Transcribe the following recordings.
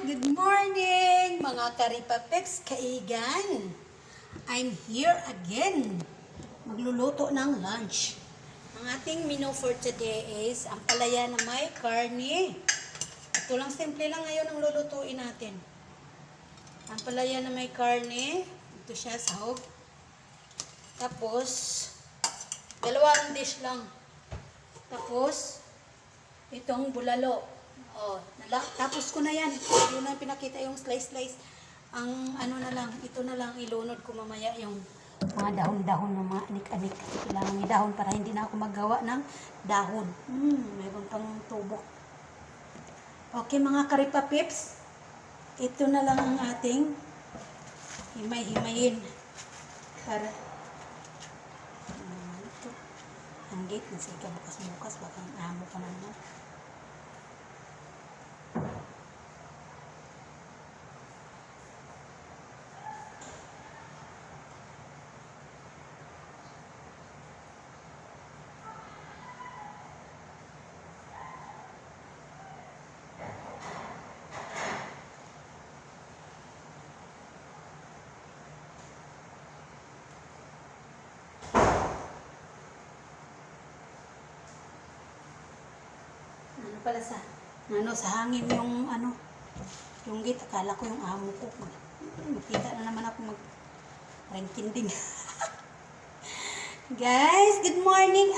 Good morning, mga Karipapeps kaigan. I'm here again. Magluluto ng lunch. Ang ating menu for today is ang palaya na may karne. Ito lang, simple lang ngayon ang lulutuin natin. Ang palaya na may karne. Ito siya, sahog. Tapos, dalawang dish lang. Tapos, itong bulalo. Oh, tapos ko na yan. Yun na pinakita yung slice. Ang ano na lang, ito na lang ilunod ko mamaya yung mga dahon-dahon ng mga anik-anik. Kailangan may dahon para hindi na ako maggawa ng dahon. Mayroon pang tubo. Okay mga Karipapips, ito na lang ang ating himay-himayin. Para ito. Ang gate, nasiga bukas-bukas, baka amo pa naman. Pala sa hangin yung yung gate, akala ko yung amo ko. Makita na naman ako mag-rangkinding. Guys, good morning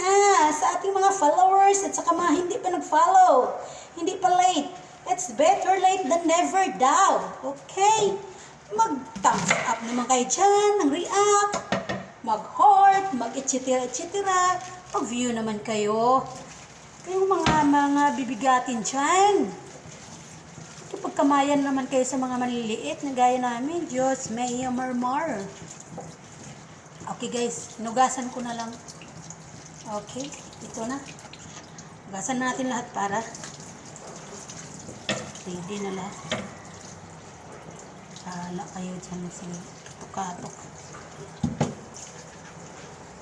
sa ating mga followers at saka mga hindi pa nag-follow. Hindi pa late. It's better late than never daw. Okay? Mag-thumbs up naman kayo dyan, ng react, mag-heart, mag-etc. Mag-view naman kayo. Kayong mga bibigatin dyan. Pagkamayan naman kayo sa mga maliliit na gaya namin. Diyos, may marmar. Okay guys, nugasan ko na lang. Okay, ito na. Nugasan natin lahat para ready na lahat. Hala kayo dyan sa tukatok.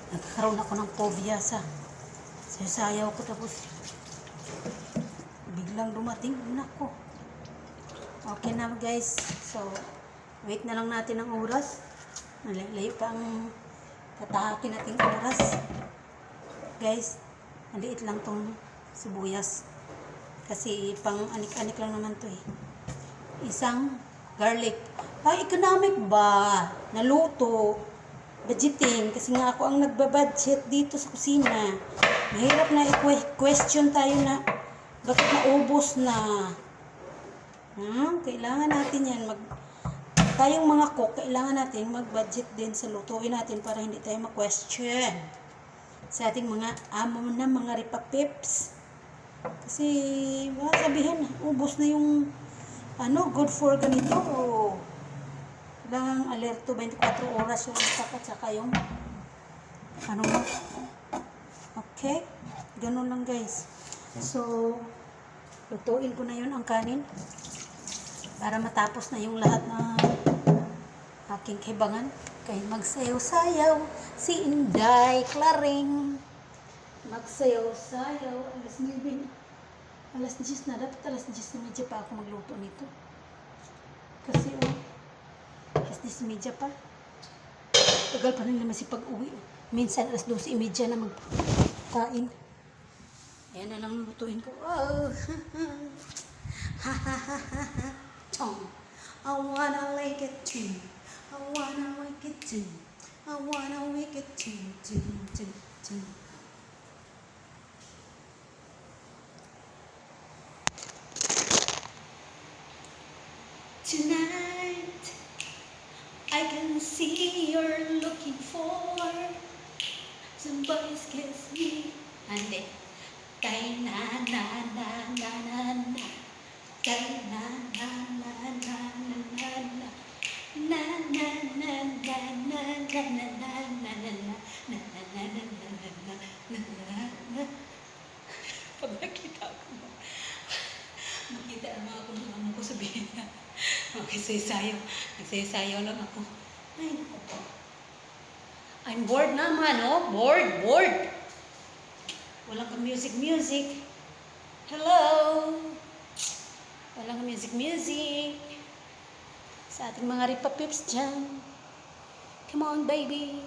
Nagkaroon ako ng phobia sa sayaw ko, tapos biglang dumating. Nako. Okay na guys. So, wait na lang natin ang oras. Nalilay pa ang tatahakin nating oras. Guys, maliit lang tong sibuyas. Kasi pang anik-anik lang naman to eh. Isang garlic. Ay, economic ba? Naluto. Budgeting. Kasi nga ako ang nagbabudget dito sa kusina. Mahirap na i-question tayo na bakit naubos na. Kailangan natin yan. Tayong mga cook, kailangan natin mag-budget din sa lutuin natin para hindi tayo ma-question sa ating mga amo na mga Ripapips. Kasi baka sabihin, ubos na yung good for ganito. Kailangan alerto 24 oras yung sapat saka yung okay, ganun lang guys. So, lutuin ko na yun ang kanin para matapos na yung lahat na aking kaibangan. Kaya magsayaw-sayaw si Inday Claring. Magsayaw-sayaw. Alas 10 na. Dapat alas 10 na medya pa ako magluto nito. Kasi alas 10 pa. Tagal pa rin naman si pag-uwi. Minsan alas 12:30 na magkain. Ayan na lang lutuin ko. Oh. I wanna like it too. I wanna like it too. I wanna make it too. Tonight, I can see you're looking for somebody's kiss me. And then, kay na na na na na na, kay na na na na na na na, na na na na na na na na na na. Pag nakita ko mo, makita naman ako ng amo ko, sabihin na, nagsayaw lang ako. Ay, naku po. I'm bored naman, bored. Walang ka music. Hello? Walang music. Sa ating mga ripapips dyan. Come on, baby.